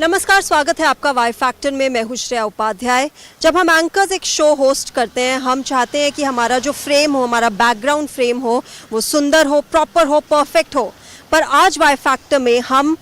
नमस्कार, स्वागत है आपका वाई फैक्टर में। मैं हूं श्रेया उपाध्याय। जब हम एंकर्स एक शो होस्ट करते हैं, हम चाहते हैं कि हमारा जो फ्रेम हो, हमारा बैकग्राउंड फ्रेम हो, वो सुंदर हो, प्रॉपर हो, परफेक्ट हो। पर आज वाई फैक्टर में हम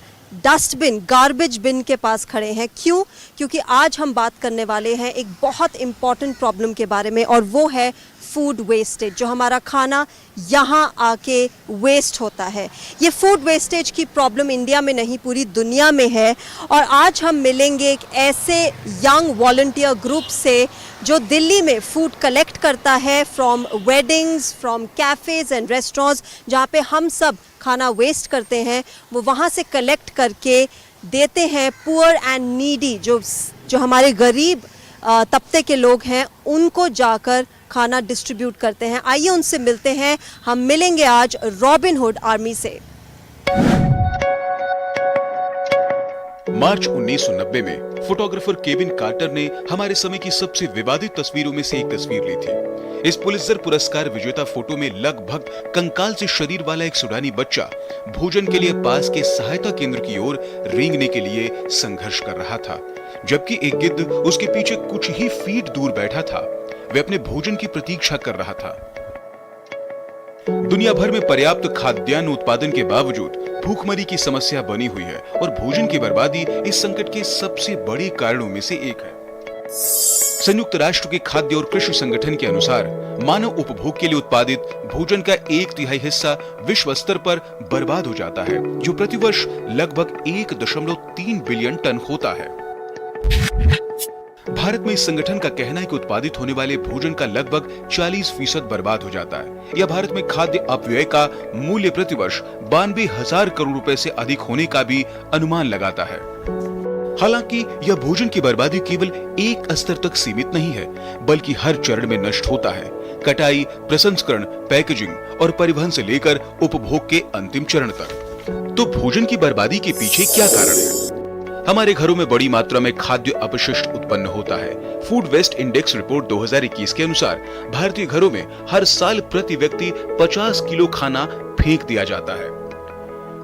डस्टबिन, गार्बेज बिन के पास खड़े हैं। क्यों? क्योंकि आज हम बात करने वाले हैं एक बहुत इम्पॉर्टेंट प्रॉब्लम के बारे में, और वो है फूड वेस्टेज। जो हमारा खाना यहाँ आके वेस्ट होता है, ये फूड वेस्टेज की प्रॉब्लम इंडिया में नहीं, पूरी दुनिया में है। और आज हम मिलेंगे एक ऐसे यंग वॉलंटियर ग्रुप से जो दिल्ली में फूड कलेक्ट करता है from weddings, from cafes and restaurants, जहाँ पे हम सब खाना वेस्ट करते हैं, वो वहाँ से कलेक्ट करके देते हैं पुअर एंड नीडी, जो हमारे गरीब तबके के लोग हैं, उनको जाकर खाना डिस्ट्रीब्यूट करते हैं। आइए उनसे मिलते हैं। हम मिलेंगे आज रॉबिन हुड आर्मी से। मार्च 1990 में फोटोग्राफर केविन कार्टर ने हमारे समय की सबसे विवादित तस्वीरों में से एक तस्वीर ली थी। इस पुलित्जर पुरस्कार विजेता फोटो में लगभग कंकाल से शरीर वाला एक सूडानी बच्चा भोजन के लिए पास के सहायता केंद्र की ओर रेंगने के लिए संघर्ष कर रहा था, जबकि एक गिद्ध उसके पीछे कुछ ही फीट दूर बैठा था। वे अपने भोजन की प्रतीक्षा कर रहा था। दुनिया भर में पर्याप्त खाद्यान्न उत्पादन के बावजूद भूखमरी की समस्या बनी हुई है और भोजन की बर्बादी इस संकट के सबसे बड़े कारणों में से एक है। संयुक्त राष्ट्र के खाद्य और कृषि संगठन के अनुसार मानव उपभोग के लिए उत्पादित भोजन का 1/3 हिस्सा विश्व स्तर पर बर्बाद हो जाता है, जो प्रतिवर्ष लगभग 1.3 बिलियन टन होता है। भारत में इस संगठन का कहना है कि उत्पादित होने वाले भोजन का लगभग 40% बर्बाद हो जाता है। यह भारत में खाद्य अपव्यय का मूल्य प्रतिवर्ष 92,000 करोड़ रुपए से अधिक होने का भी अनुमान लगाता है। हालांकि यह भोजन की बर्बादी केवल एक स्तर तक सीमित नहीं है, बल्कि हर चरण में नष्ट होता है। कटाई, प्रसंस्करण, पैकेजिंग और परिवहन से लेकर उपभोग के अंतिम चरण तक। तो भोजन की बर्बादी के पीछे क्या कारण है? हमारे घरों में बड़ी मात्रा में खाद्य अपशिष्ट उत्पन्न होता है। फूड वेस्ट इंडेक्स रिपोर्ट 2021 के अनुसार भारतीय घरों में हर साल प्रति व्यक्ति 50 किलो खाना फेंक दिया जाता है।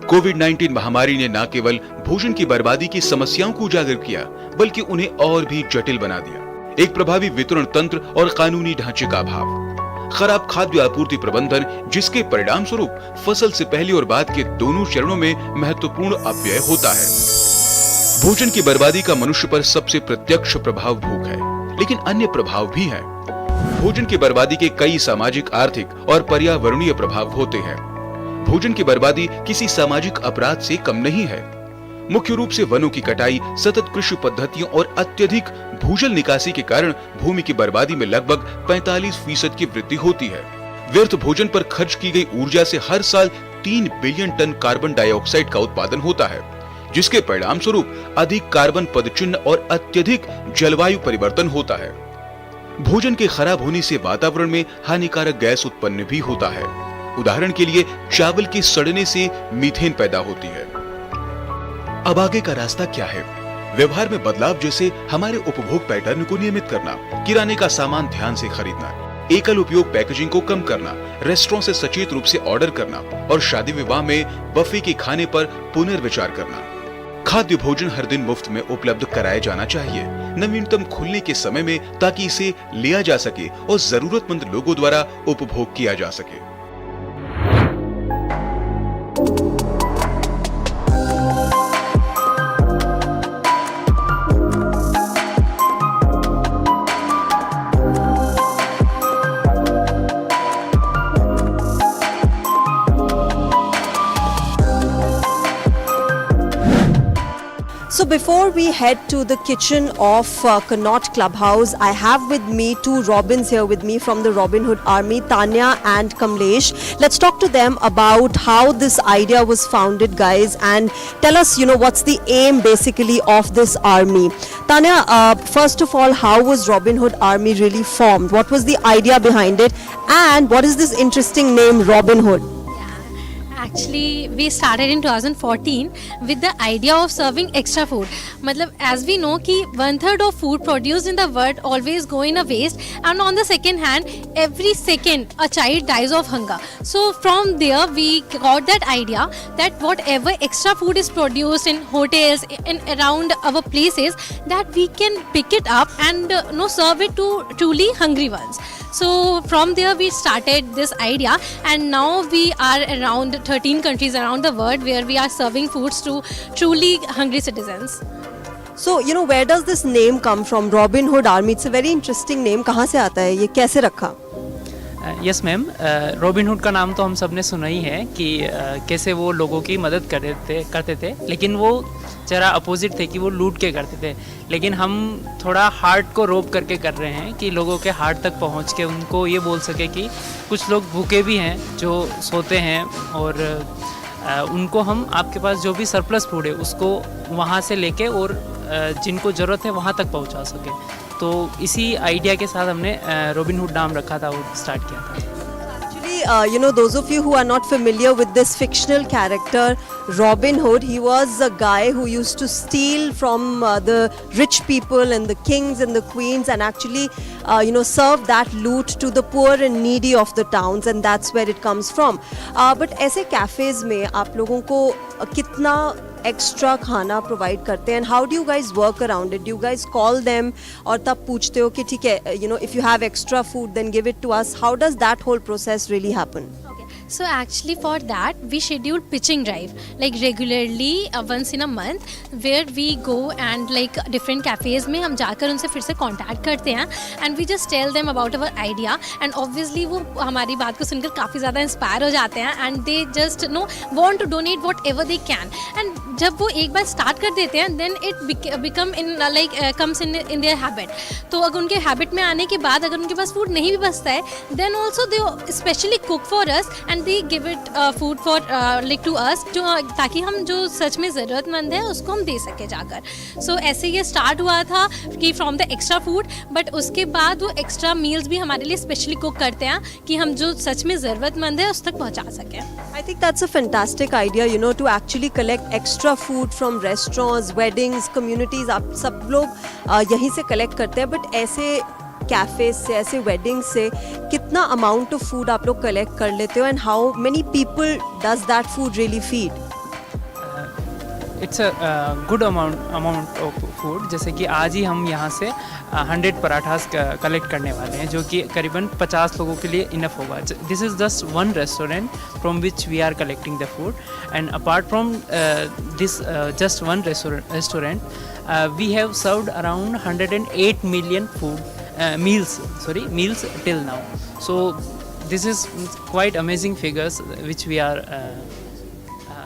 कोविड-19 महामारी ने न केवल भोजन की बर्बादी की समस्याओं को उजागर किया, बल्कि उन्हें और भी जटिल बना दिया। एक प्रभावी वितरण तंत्र और कानूनी ढांचे का अभाव, खराब खाद्य आपूर्ति प्रबंधन, जिसके परिणाम स्वरूप फसल से पहले और बाद के दोनों चरणों में महत्वपूर्ण अपव्यय होता है। भोजन की बर्बादी का मनुष्य पर सबसे प्रत्यक्ष प्रभाव भूख है, लेकिन अन्य प्रभाव भी हैं। भोजन की बर्बादी के कई सामाजिक, आर्थिक और पर्यावरणीय प्रभाव होते हैं। भोजन की बर्बादी किसी सामाजिक अपराध से कम नहीं है। मुख्य रूप से वनों की कटाई, सतत कृषि पद्धतियों और अत्यधिक भूजल निकासी के कारण भूमि की बर्बादी में लगभग 45% की वृद्धि होती है। व्यर्थ भोजन पर खर्च की गई ऊर्जा से हर साल 3 बिलियन टन कार्बन डाइऑक्साइड का उत्पादन होता है, जिसके परिणाम स्वरूप अधिक कार्बन पदचिह्न और अत्यधिक जलवायु परिवर्तन होता है। भोजन के खराब होने से वातावरण में हानिकारक गैस उत्पन्न भी होता है। उदाहरण के लिए चावल के सड़ने से मीथेन पैदा होती है। अब आगे का रास्ता क्या है? व्यवहार में बदलाव, जैसे हमारे उपभोग पैटर्न को नियमित करना, किराने का सामान ध्यान से खरीदना, एकल उपयोग पैकेजिंग को कम करना, रेस्टोरेंट से सचेत रूप से ऑर्डर करना और शादी विवाह में बफे के खाने पर पुनर्विचार करना। खाद्य भोजन हर दिन मुफ्त में उपलब्ध कराया जाना चाहिए, नवीनतम खुलने के समय में, ताकि इसे लिया जा सके और जरूरतमंद लोगों द्वारा उपभोग किया जा सके। So before we head to the kitchen of Connaught Clubhouse, I have with me two Robins here with me from the Robin Hood Army, Tanya and Kamlesh. Let's talk to them about how this idea was founded, guys, and tell us, what's the aim basically of this army. Tanya, first of all, how was Robin Hood Army really formed? What was the idea behind it? And what is this interesting name, Robin Hood? Actually, we started in 2014 with the idea of serving extra food. मतलब as we know कि 1/3 of food produced in the world always go in a waste, and on the second hand, every second a child dies of hunger. So from there we got that idea that whatever extra food is produced in hotels and around our places, that we can pick it up and serve it to truly hungry ones. So from there we started this idea, and now we are around 13 countries around the world where we are serving foods to truly hungry citizens. So where does this name come from, Robin Hood Army? It's a very interesting name. कहाँ से आता है ये, कैसे रखा? Yes ma'am, robin hood का नाम तो हम सब ने सुना ही है कि कैसे वो लोगों की मदद करते थे, लेकिन वो जरा अपोजिट थे कि वो लूट के करते थे। लेकिन हम थोड़ा हार्ट को रोब करके कर रहे हैं कि लोगों के हार्ट तक पहुंच के उनको ये बोल सके कि कुछ लोग भूखे भी हैं जो सोते हैं, और उनको हम आपके पास जो भी सरप्लस फूड है उसको वहाँ से लेके और जिनको ज़रूरत है वहाँ तक पहुँचा सके। तो इसी आइडिया के साथ हमने रॉबिन हुड नाम रखा था और स्टार्ट किया था। Actually, those of you who are not familiar with this fictional character, Robin Hood, he was a guy who used to steal from the rich people and the kings and the queens, and actually, serve that loot to the poor and needy of the towns, and that's where it comes from. But ऐसे cafes में आप लोगों को कितना extra खाना provide करते हैं, and how do you guys work around it? Do you guys call them और तब पूछते हो कि ठीक है, if you have extra food then give it to us? How does that whole process really happen? So actually for that we schedule pitching drive like regularly once in a month, where we go and like different cafes में हम जाकर उनसे फिर से contact करते हैं, and we just tell them about our idea, and obviously वो हमारी बात को सुनकर काफ़ी ज़्यादा inspire हो जाते हैं, and they just want to donate whatever they can. And जब वो एक बार start कर देते हैं then it become in comes in their habit. तो अगर उनके habit में आने के बाद अगर उनके पास food नहीं भी बचता है, then also they specially cook for us and they give it food for to us, जो ताकि हम जो सच में ज़रूरतमंद है उसको हम दे सके जाकर. So ऐसे ये start हुआ था कि from the extra food, but उसके बाद वो extra meals भी हमारे लिए specially cook करते हैं कि हम जो सच में ज़रूरतमंद है उस तक पहुंचा सकें. I think that's a fantastic idea, to actually collect extra food from restaurants, weddings, communities. आप सब लोग यहीं से collect करते हैं, but ऐसे कैफे से, ऐसे वेडिंग से कितना अमाउंट ऑफ फूड आप लोग कलेक्ट कर लेते हो, and how many people does that food really feed? It's a good amount of food. जैसे कि आज ही हम यहाँ से 100 पराठास कलेक्ट करने वाले हैं, जो कि करीबन 50 लोगों के लिए इनफ होगा। This is just one restaurant from which we are collecting the food, and apart from this just one restaurant we have served around 108 million meals till now. So this is quite amazing figures which we are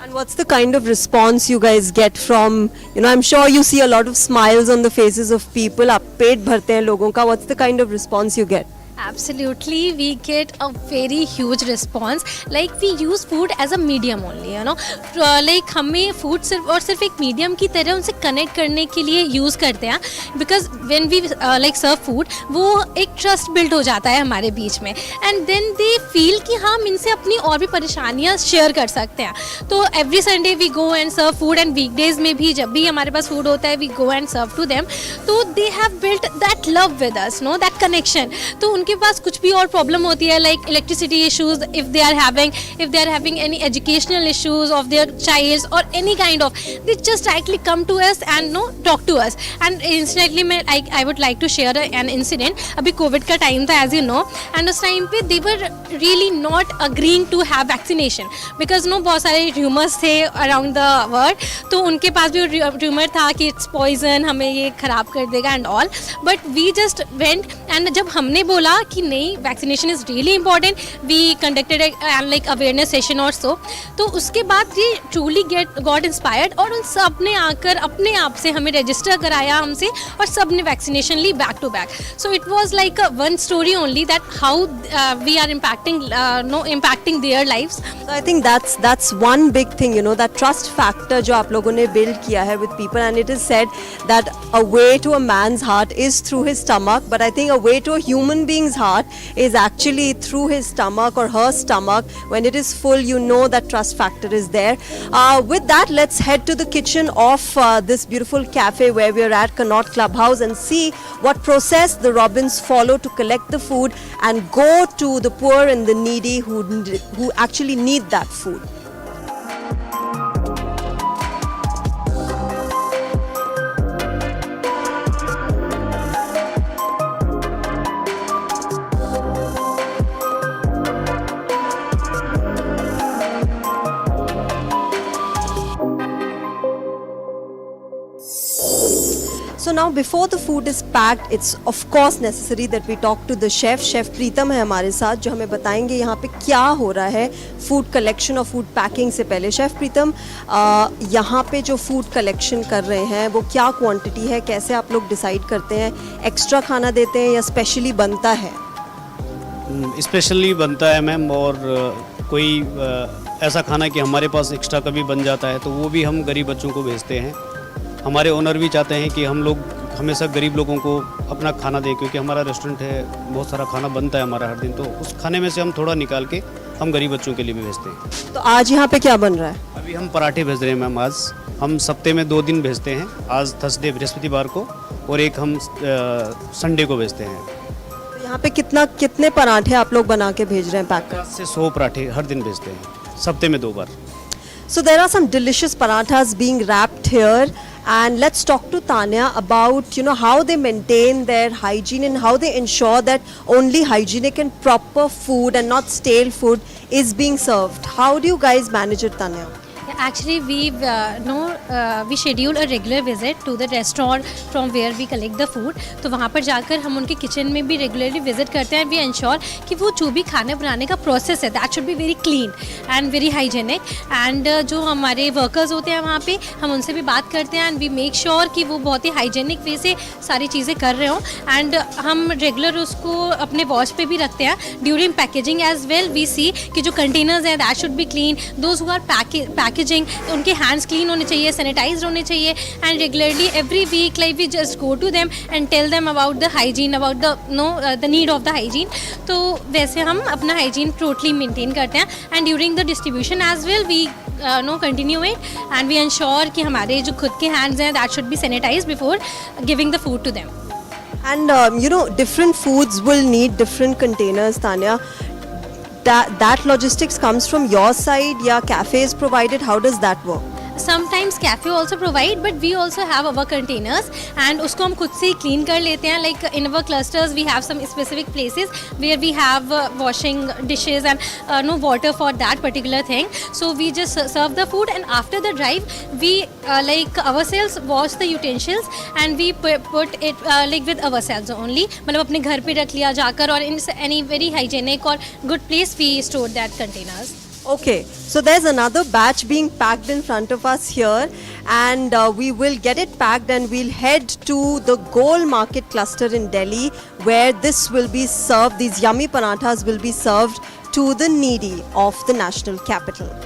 and what's the kind of response you guys get from, I'm sure you see a lot of smiles on the faces of people. आप पेट भरते हैं लोगों का. What's the kind of response you get? Absolutely, we get a very huge response. Like we use food as a medium only, like हमें food सिर्फ एक medium की तरह उनसे connect करने के लिए use करते हैं, because when we serve food, वो एक trust build हो जाता है हमारे बीच में, and then they feel कि हम इनसे अपनी और भी परेशानियाँ share कर सकते हैं. तो every Sunday we go and serve food, and weekdays में भी जब भी हमारे पास food होता है we go and serve to them. तो they have built that love with us, that connection. तो उनके पास कुछ भी और प्रॉब्लम होती है, like electricity issues, if they are having any educational issues of their childs और any kind of, they just directly come to us and talk to us. And incidentally मैं I would like to share an incident. अभी covid का time था, as you know, and उस time पे they were really not agreeing to have vaccination, because बहुत सारे rumours थे around the world. तो उनके पास भी र्यूमर था कि इट्स पॉइजन, हमें ये खराब कर देगा and all. But we just went, and जब हमने बोला कि नहीं, vaccination is really important, we conducted like awareness session और सो, तो उसके बाद ये ट्रूली गॉट इंस्पायर्ड, और उन सब ने आकर अपने आप से हमें रजिस्टर कराया हमसे, और सब ने वैक्सीनेशन ली back to back. So it was like one story only that how we are impacting their lives. So I think that's one big thing, that trust factor जो आप लोगों ने build किया है with people, and it is said that a way to a man's heart is through his stomach, but I think a way to a human being's king's heart is actually through his stomach or her stomach. When it is full, you know that trust factor is there. With that, let's head to the kitchen of this beautiful cafe where we are at, Connaught Clubhouse, and see what process the Robins follow to collect the food and go to the poor and the needy who actually need that food. So now before the food is packed, it's of course necessary that we talk to the chef. Chef प्रीतम है हमारे साथ जो हमें बताएंगे यहाँ पे क्या हो रहा है फूड कलेक्शन और फूड पैकिंग से पहले. शेफ प्रीतम, यहाँ पे जो फूड कलेक्शन कर रहे हैं वो क्या क्वांटिटी है, कैसे आप लोग डिसाइड करते हैं? एक्स्ट्रा खाना देते हैं या स्पेशली बनता है? स्पेशली बनता है मैम, और कोई ऐसा खाना कि हमारे पास एक्स्ट्रा कभी बन जाता है तो वो भी हम गरीब बच्चों को भेजते हैं. हमारे ओनर भी चाहते हैं कि हम लोग हमेशा गरीब लोगों को अपना खाना दें, क्योंकि हमारा रेस्टोरेंट है, बहुत सारा खाना बनता है हमारा हर दिन, तो उस खाने में से हम थोड़ा निकाल के हम गरीब बच्चों के लिए भी भेजते हैं. तो आज यहाँ पे क्या बन रहा है? अभी हम पराठे भेज रहे हैं मैम. आज हम सप्ते में 2 दिन भेजते हैं, आज थर्सडे बृहस्पतिवार को, और एक हम संडे को भेजते हैं. तो यहाँ पे कितने पराठे आप लोग बना के भेज रहे हैं पैक कर? 50 से 100 पराठे हर दिन भेजते हैं, सप्ते में 2 बार. So there are some delicious parathas being wrapped here, and let's talk to Tanya about how they maintain their hygiene and how they ensure that only hygienic and proper food and not stale food is being served. How do you guys manage it, Tanya? Actually, we schedule a regular visit to the restaurant from where we collect the food. तो वहाँ पर जाकर हम उनके kitchen में भी regularly visit करते हैं. वी इंश्योर कि वो जो भी खाना बनाने का प्रोसेस है that should be very clean and very hygienic. And जो हमारे वर्कर्स होते हैं वहाँ पे हम उनसे भी बात करते हैं एंड वी मेक श्योर कि वो बहुत ही हाइजेनिक वे से सारी चीज़ें कर रहे हों. एंड हम रेगुलर उसको अपने वॉच पे भी रखते हैं. During packaging as well we see कि जो कंटेनर्स हैं that should be clean. Those who are packaging उनके हैंड्स क्लीन होने चाहिए, सैनिटाइज होने चाहिए. And regularly every week like we just go to them and tell them about the hygiene, about the need of the hygiene. तो वैसे हम अपना hygiene totally maintain करते हैं. And during the distribution as well we continue it and we ensure कि हमारे जो खुद के हैंड्स हैं that should be sanitise before giving the food to them. And different foods will need different containers, Tanya. That logistics comes from your side, yeah, cafe is provided. How does that work? Sometimes cafe also provide but we also have our containers and उसको हम खुद से ही clean कर लेते हैं. Like in our clusters we have some specific places where we have washing dishes and no water for that particular thing. So we just serve the food and after the drive we like our cells wash the utensils and we put it like with our sales only. मतलब अपने घर पे रख लिया जाकर और in any very hygienic और good place we store that containers. Okay, so there's another batch being packed in front of us here, and we will get it packed and we'll head to the Goal Market cluster in Delhi where this will be served. These yummy parathas will be served to the needy of the national capital.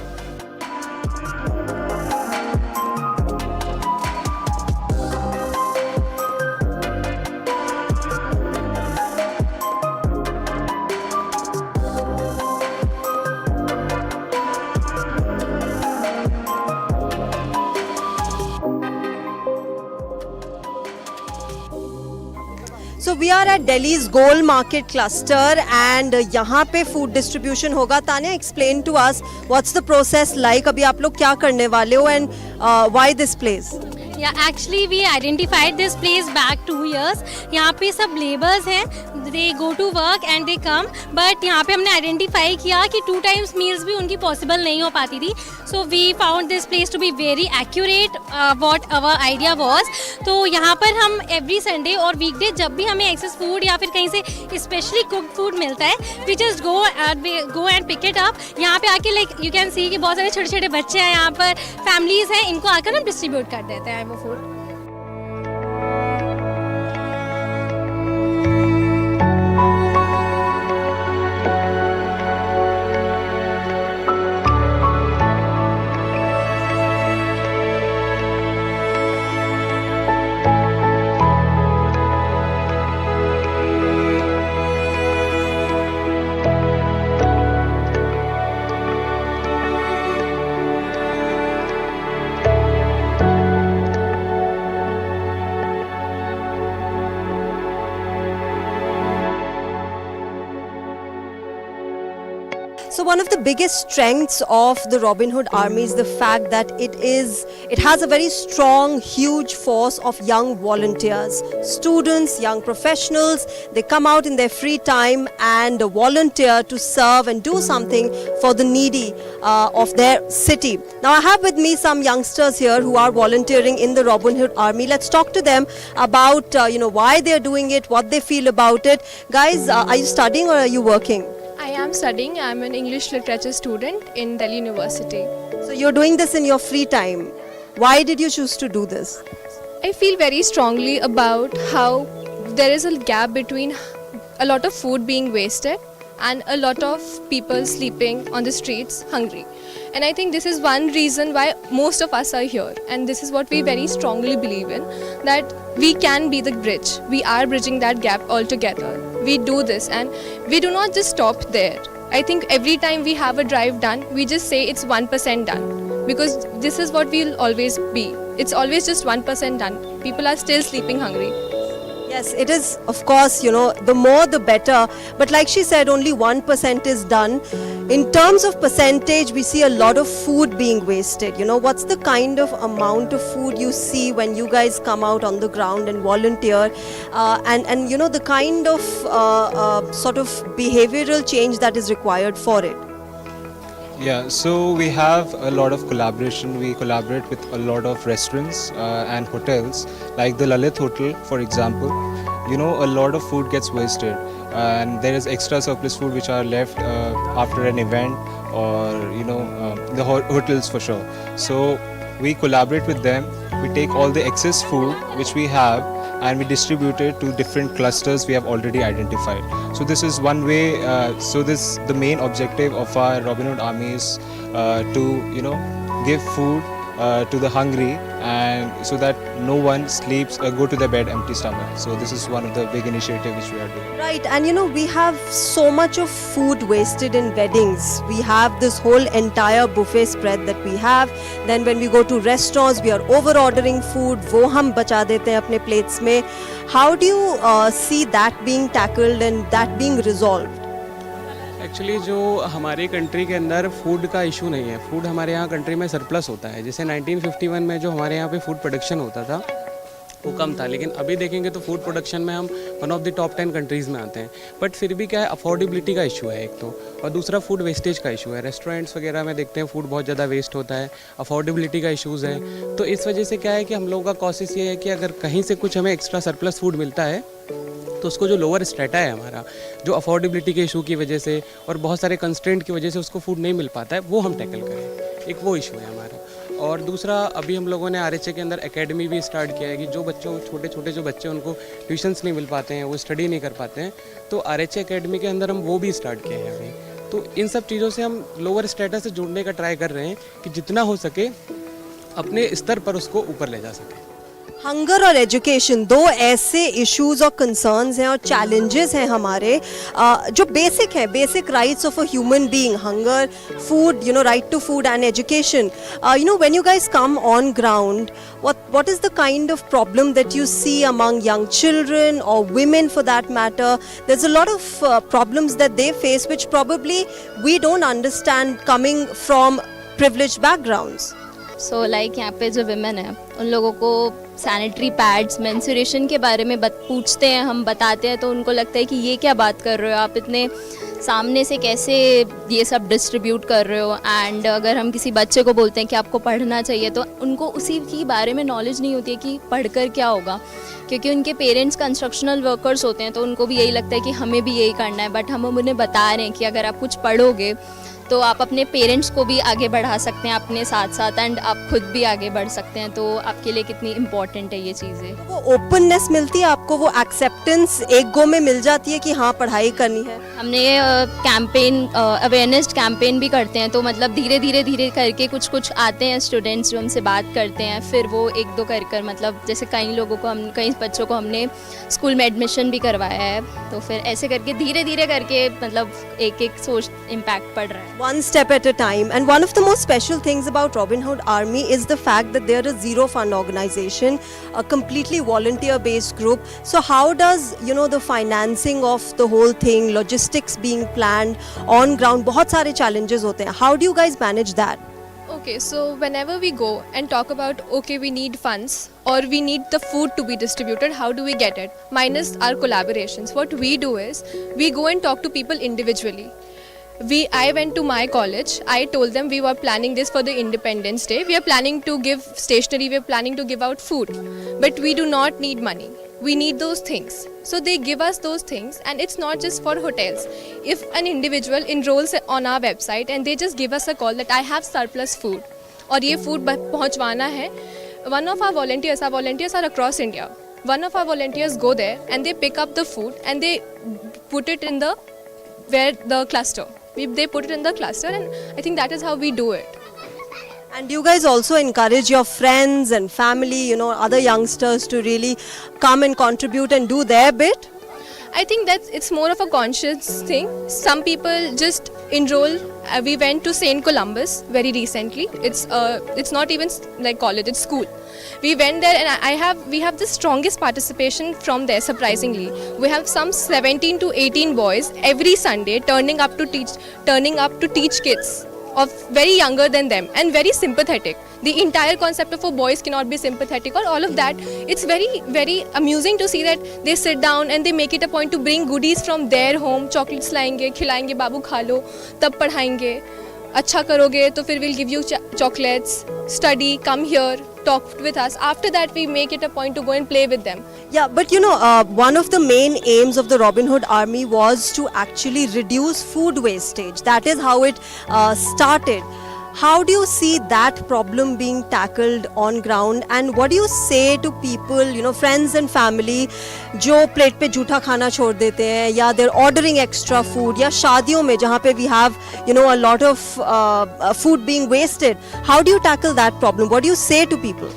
So we are at Delhi's Goal Market cluster and यहाँ पे food distribution होगा. Tanya, explain to us what's the process like. अभी आप लोग क्या करने वाले हो and why this place? Yeah, actually we identified this place back 2 years. यहाँ पे सब laborers हैं, they go to work and they come, but यहाँ पे हमने identify किया कि 2 times meals भी उनकी possible नहीं हो पाती थी. So we found this place to be very accurate what our idea was. तो यहाँ पर हम every Sunday और weekday जब भी हमें excess food या फिर कहीं से specially cooked food मिलता है, we just go and pick it up. यहाँ पे आके like you can see कि बहुत सारे छोटे छोटे बच्चे हैं यहाँ पर, families हैं, इनको आकर हम distribute कर देते हैं वो food. So one of the biggest strengths of the Robin Hood Army is the fact that it has a very strong, huge force of young volunteers, students, young professionals. They come out in their free time and volunteer to serve and do something for the needy of their city. Now I have with me some youngsters here who are volunteering in the Robin Hood Army. Let's talk to them about why they're doing it, what they feel about it. Guys, are you studying or are you working? I am studying. I am an English literature student in Delhi University. So you're doing this in your free time. Why did you choose to do this? I feel very strongly about how there is a gap between a lot of food being wasted and a lot of people sleeping on the streets hungry. And I think this is one reason why most of us are here. And this is what we very strongly believe in, that we can be the bridge. We are bridging that gap all together. We do this and we do not just stop there. I think every time we have a drive done, we just say it's 1% done. Because this is what we'll always be. It's always just 1% done. People are still sleeping hungry. Yes, it is, of course, the more the better. But like she said, only 1% is done. In terms of percentage, we see a lot of food being wasted. What's the kind of amount of food you see when you guys come out on the ground and volunteer? And the kind of sort of behavioral change that is required for it? Yeah, so we have a lot of collaboration. We collaborate with a lot of restaurants and hotels, like the Lalit Hotel, for example. A lot of food gets wasted, and there is extra surplus food which are left after an event, or the hotels for sure. So we collaborate with them. We take all the excess food which we have and we distribute it to different clusters we have already identified. So this is one way. The main objective of our Robin Hood Army is to give food to the hungry, and so that no one sleeps go to their bed empty stomach. So this is one of the big initiatives which we are doing. Right, and we have so much of food wasted in weddings. We have this whole entire buffet spread that we have. Then when we go to restaurants, we are over ordering food. वो हम बचा देते हैं अपने plates में. How do you see that being tackled and that being resolved? Actually जो हमारी country के अंदर फूड का इशू नहीं है. फूड हमारे यहाँ कंट्री में सरप्लस होता है. जैसे 1951 में जो हमारे यहाँ पे फूड प्रोडक्शन होता था वो कम था, लेकिन अभी देखेंगे तो फूड प्रोडक्शन में हम one of the top 10 countries में आते हैं. बट फिर भी क्या है, अफोर्डेबिलिटी का इशू है एक तो, और दूसरा फूड वेस्टेज का इशू है. रेस्टोरेंट्स वगैरह में देखते हैं फूड बहुत ज़्यादा वेस्ट होता है, अफोर्डेबिलिटी का इशूज़ है. तो इस वजह से क्या है कि हम लोगों का कोशिश ये है कि अगर कहीं से कुछ हमें एक्स्ट्रा सरप्लस फूड मिलता है तो उसको जो लोअर स्ट्रेटा है हमारा, जो अफोर्डेबिलिटी के इशू की वजह से और बहुत सारे कंस्ट्रेंट की वजह से उसको फूड नहीं मिल पाता है, वो हम टैकल करें. एक वो इशू है हमारा. और दूसरा, अभी हम लोगों ने आरएचए के अंदर एकेडमी भी स्टार्ट किया है कि जो बच्चों छोटे छोटे जो बच्चे उनको ट्यूशन्स नहीं मिल पाते हैं, वो स्टडी नहीं कर पाते हैं, तो आरएचए एकेडमी के अंदर हम वो भी स्टार्ट किए हैं अभी. तो इन सब चीज़ों से हम लोअर स्टेटस से जुड़ने का ट्राई कर रहे हैं कि जितना हो सके अपने स्तर पर उसको ऊपर ले जा सकें. हंगर और एजुकेशन दो ऐसे इश्यूज और कंसर्न्स हैं और चैलेंजेस हैं हमारे जो बेसिक है, basic rights of a human being. Hunger, food, right to food and education. When you guys come on ground, what is the kind of problem that you see among young children or women for that matter? There's a lot of problems that they face which probably we don't understand coming from privileged backgrounds. So like यहाँ पे जो women है उन लोगों को sanitary pads, menstruation के बारे में पूछते हैं, हम बताते हैं तो उनको लगता है कि ये क्या बात कर रहे हो आप, इतने सामने से कैसे ये सब डिस्ट्रीब्यूट कर रहे हो. एंड अगर हम किसी बच्चे को बोलते हैं कि आपको पढ़ना चाहिए तो उनको उसी की बारे में नॉलेज नहीं होती है कि पढ़कर क्या होगा, क्योंकि उनके पेरेंट्स कंस्ट्रक्शनल वर्कर्स होते हैं तो उनको भी यही लगता है कि हमें भी यही करना है. बट हम उन्हें बता रहे हैं कि अगर आप कुछ पढ़ोगे तो आप अपने पेरेंट्स को भी आगे बढ़ा सकते हैं अपने साथ साथ, एंड आप खुद भी आगे बढ़ सकते हैं. तो आपके लिए कितनी इम्पोर्टेंट है ये चीज़ें. वो ओपननेस मिलती है आपको, वो एक्सेप्टेंस एक गो में मिल जाती है कि हाँ पढ़ाई करनी है. हमने कैंपेन, अवेयरनेस कैंपेन भी करते हैं, तो मतलब धीरे धीरे करके कुछ आते हैं स्टूडेंट्स जो हमसे बात करते हैं, फिर वो एक दो कर मतलब जैसे कई बच्चों को हमने स्कूल में एडमिशन भी करवाया है. तो फिर ऐसे करके धीरे करके मतलब एक सोच इम्पैक्ट पड़ रहा है. One step at a time. And one of the most special things about Robin Hood Army is the fact that they're a zero fund organization, a completely volunteer based group. So how does, the financing of the whole thing, logistics being planned on ground, बहुत सारे challenges होते हैं. How do you guys manage that? Okay, so whenever we go and talk about, okay, we need funds or we need the food to be distributed, how do we get it? Minus our collaborations. What we do is, we go and talk to people individually. I went to my college, I told them we were planning this for the Independence Day. We are planning to give stationery, we are planning to give out food. But we do not need money. We need those things. So they give us those things, and it's not just for hotels. If an individual enrolls on our website and they just give us a call that I have surplus food और ये food पहुँचवाना है, one of our volunteers are across India. One of our volunteers go there and they pick up the food and they put it in the cluster. They put it in the cluster, and I think that is how we do it. And you guys also encourage your friends and family, other youngsters to really come and contribute and do their bit? I think that it's more of a conscious thing. Some people just enroll. We went to St. Columbus very recently. It's not even like college, it's school. We went there and we have the strongest participation from there, surprisingly. We have some 17 to 18 boys every Sunday turning up to teach kids of very younger than them and very sympathetic. The entire concept of a boys cannot be sympathetic or all of that. It's very, very amusing to see that they sit down and they make it a point to bring goodies from their home. Chocolates लाएंगे, खिलाएंगे, बाबू खा लो, तब पढ़ाएंगे. अच्छा करोगे तो फिर we'll give you chocolates. Study, come here, talk with us. After that, we make it a point to go and play with them. Yeah, but one of the main aims of the Robin Hood Army was to actually reduce food wastage. That is how it started. How do you see that problem being tackled on ground, and what do you say to people, friends and family, जो plate पे जूठा खाना छोड़ देते हैं, या they're ordering extra food, या शादियों में जहाँ पे we have a lot of food being wasted? How do you tackle that problem? What do you say to people?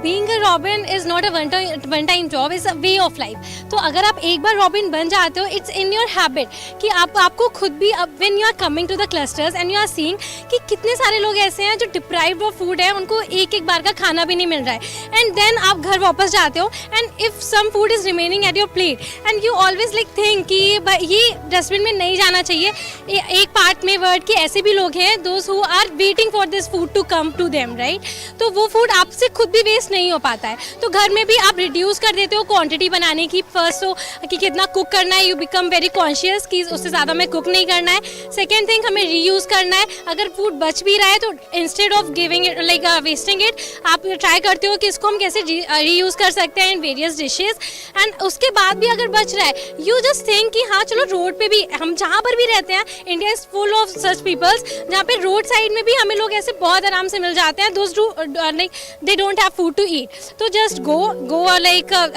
Being a Robin is not a one-time job, it's a way of life. तो अगर आप एक बार Robin बन जाते हो, it's in your habit कि आपको खुद भी when you are coming to the clusters and you are seeing कि कितने सारे लोग ऐसे हैं जो deprived of food है, उनको एक बार का खाना भी नहीं मिल रहा है, and then आप घर वापस जाते हो, and if some food is remaining at your plate and you always think कि ये डस्टबिन में नहीं जाना चाहिए. एक पार्ट में वर्ड के ऐसे भी लोग हैं, those who are waiting for this food to come to them, right? तो वो food आपसे खुद भी वेस्ट नहीं हो पाता है. तो घर में भी आप रिड्यूस कर देते हो क्वांटिटी बनाने की. फर्स्ट तो कि कितना कुक करना है, यू बिकम वेरी कॉन्शियस कि उससे ज़्यादा में कुक नहीं करना है. सेकेंड थिंग, हमें रीयूज करना है. अगर फूड बच भी रहा है तो instead of giving it wasting it, आप ट्राई करते हो कि इसको हम कैसे रीयूज कर सकते हैं इन वेरियस डिशेज. एंड उसके बाद भी अगर बच रहा है, यू जस्ट थिंक कि हाँ चलो रोड पे भी हम जहाँ पर भी रहते हैं, India is full of such peoples जहाँ पे रोड साइड में भी हमें लोग ऐसे बहुत आराम से मिल जाते हैं. Those do they don't have food to eat. तो जस्ट गो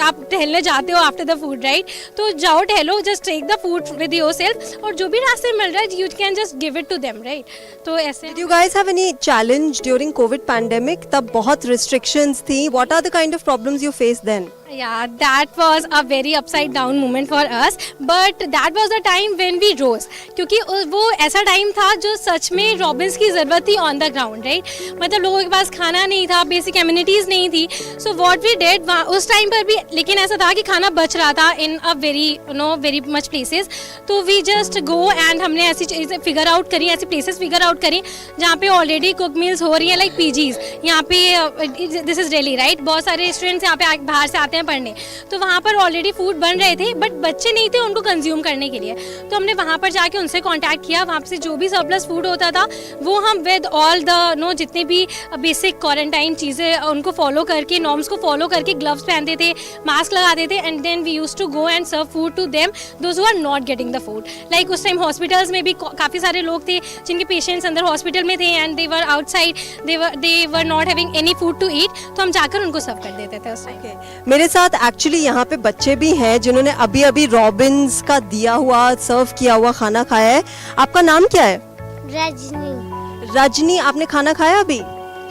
आप टहलने जाते हो आफ्टर द फूड, राइट? तो जाओ टहलो, just take the food with yourself, और जो भी रास्ते मिल रहा है you can just give it to them, right? तो ऐसे. Did you guys have any challenge during COVID pandemic? तब बहुत restrictions थी. What are the kind of problems you faced then? Yeah, that was a very upside down moment for us, but that was the time when we rose, क्योंकि वो ऐसा time था जो सच में Robins की ज़रूरत थी ऑन द ग्राउंड, राइट? मतलब लोगों के पास खाना नहीं था, बेसिक एमिनिटीज़ नहीं थी. सो व्हाट वी डिड उस टाइम पर भी, लेकिन ऐसा था कि खाना बच रहा था इन अ वेरी मच प्लेसेस. तो वी जस्ट गो एंड हमने ऐसी चीज़ें फिगर आउट करी, ऐसी प्लेसेस फिगर आउट करी जहाँ पे ऑलरेडी कुक मील्स हो रही हैं, लाइक पीजीज. यहाँ पे दिस इज़ दिल्ली, राइट? बहुत सारे स्टूडेंट्स यहाँ पे बाहर से आते हैं पढ़ने, तो वहाँ पर ऑलरेडी फूड बन रहे थे, बट बच्चे नहीं थे उनको कंज्यूम करने के लिए. तो हमने वहाँ पर जाके उनसे कांटेक्ट किया. वहाँ से जो भी सरप्लस फूड होता था वो हम विद ऑल द जितने भी बेसिक क्वारंटाइन चीज़ें उनको फॉलो करके, नॉर्म्स को फॉलो करके, ग्लव्स पहनते थे, मास्क लगाते थे, and then we used to go and serve food to them those who are not getting the food. Like उस टाइम हॉस्पिटल्स में भी काफ़ी सारे लोग थे जिनके पेशेंट्स अंदर हॉस्पिटल में थे and they were outside, they were not having any food to eat. तो हम जाकर उनको सर्व कर देते थे उस टाइम. मेरे साथ एक्चुअली यहाँ पे बच्चे भी हैं जिन्होंने अभी रॉबिन्स का दिया हुआ, सर्व किया हुआ खाना खाया है. आपका नाम क्या है? रजनी. रजनी, आपने खाना खाया अभी?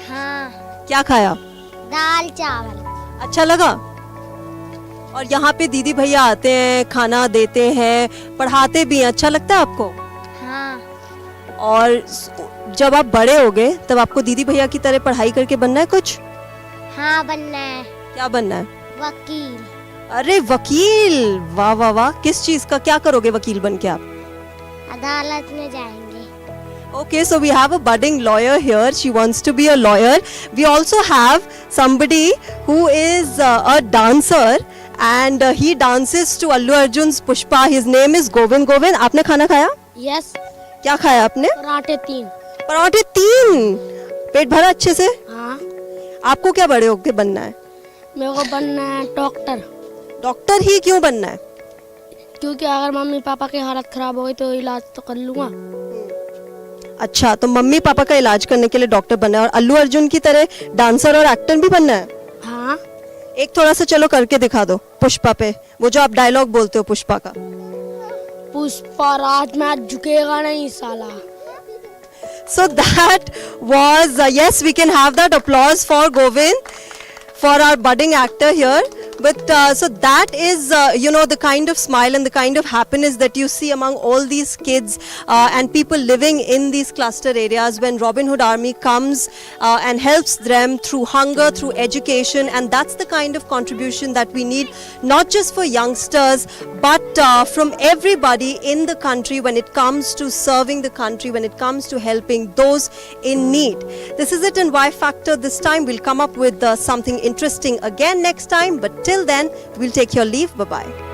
हाँ. क्या खाया? दाल चावल. अच्छा लगा? और यहाँ पे दीदी भैया आते हैं, खाना देते हैं, पढ़ाते भी हैं, अच्छा लगता है आपको? हाँ. और जब आप बड़े हो गए तब आपको दीदी भैया की तरह पढ़ाई करके बनना है कुछ? हाँ बनना है क्या बनना है? वकील। अरे वकील, वाह वाह वाह। किस चीज का, क्या करोगे वकील बन के आप? अदालत में जाएंगे। Okay, so we have a budding lawyer here. She wants to be a lawyer. We also have somebody who is a dancer and he dances to Allu Arjun's Pushpa. His name is Govind. Govind, आपने खाना खाया? Yes. क्या खाया आपने? पराठे 3। पराठे 3? पेट भरा अच्छे से? हाँ। आपको क्या बड़े होके बनना है? मेरे को बनना है डॉक्टर। डॉक्टर ही क्यों बनना है? क्योंकि अगर मम्मी पापा की हालत खराब हो गई तो इलाज तो कर लूँगा। अच्छा, तो मम्मी पापा का इलाज करने के लिए डॉक्टर बनना है और अल्लू अर्जुन की तरह डांसर और एक्टर भी बनना है? हाँ। एक थोड़ा सा चलो करके दिखा दो पुष्पा पे, वो जो आप डायलॉग बोलते हो पुष्पा का। पुष्पा राज में झुकेगा नहीं साला। So that was yes, we can have that applause for Govind, for our budding actor here. But so that is the kind of smile and the kind of happiness that you see among all these kids and people living in these cluster areas when Robin Hood Army comes and helps them through hunger, through education, and that's the kind of contribution that we need, not just for youngsters but from everybody in the country when it comes to serving the country, when it comes to helping those in need. This is it in Y Factor. This time we'll come up with something interesting again next time, but till then we'll take your leave. Bye bye.